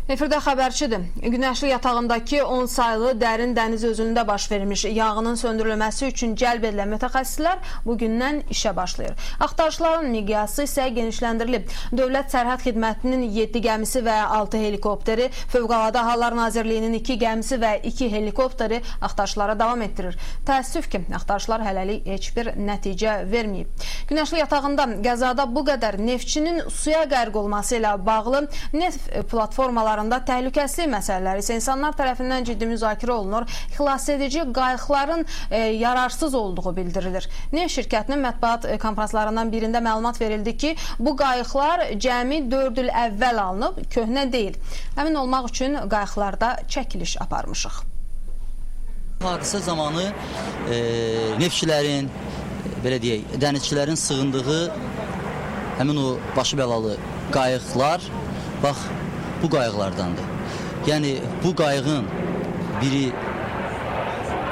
Efirdə xəbərçidir. Günəşli yatağındakı 10 saylı dərin dəniz özünündə baş vermiş yanğının söndürülməsi üçün cəlb edilən mütəxəssislər bugündən işə başlayır. Axtarışların miqyası isə genişləndirilib. Dövlət Sərhəd Xidmətinin 7 gəmisi və 6 helikopteri, Fövqəladə Hallar Nazirliyinin 2 gəmisi və 2 helikopteri axtarışlara davam etdirir. Təəssüf ki, axtarışlar hələlik heç bir nəticə verməyib. Günəşli yatağında qəzada bu qədər neftçinin suya qərq olması ilə bağlı neft platformalarında təhlükəsizlik məsələləri isə insanlar tərəfindən ciddi müzakirə olunur. Xilasedici qayıqların yararsız olduğu bildirilir. Neft şirkətinin mətbuat konferanslarından birində məlumat verildi ki, bu qayıqlar cəmi 4 il əvvəl alınıb, köhnə deyil. Əmin olmaq üçün qayıqlarda çəkiliş aparmışıq. Hadisə zamanı neftçilərin, belə deyək, dənizçilərin sığındığı həmin o başı bəlalı qayıqlar, bax, bu qayıqlardandır. Yəni, bu qayığın biri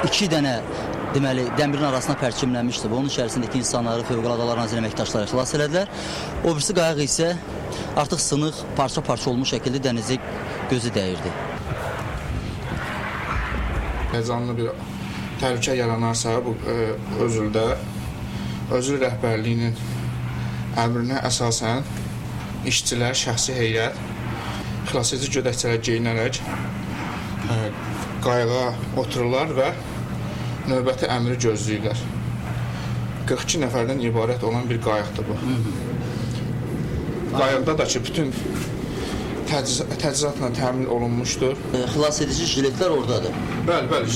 2 dənə deməli, dəmirin arasına pərçimlənmişdir və onun içərisindəki insanları Fövqəladə Hallar Nazirliyinin əməkdaşları xilas elədilər. O birisi qayıq isə artıq sınıq, parça-parça olmuş şəkildə dənizə gözü dəyirdi. Həyəcanlı bir təhlükə yaranarsa, bu özül rəhbərliyinin əmrinə əsasən işçilər, şəxsi heyət xilasedici gödəkçələr geyinərək qayığa otururlar və növbəti əmri gözləyirlər. 42 nəfərdən ibarət olan bir qayıqdır bu. Qayıqda da ki, bütün təchizatla təmin olunmuşdur. Xilasedici jiletlər oradadır. Bəli,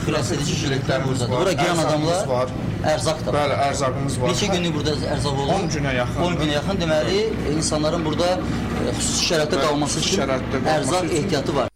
xilasedici jiletlər buradadır. Bura girən adamlar ərzaq da var. Bəli, ərzaqımız var. Neçə günlük burada ərzaq olur? 10 günə yaxın. 10 günə yaxın deməli, insanların burada xüsusi şəraitdə qalması üçün ərzaq ehtiyatı var.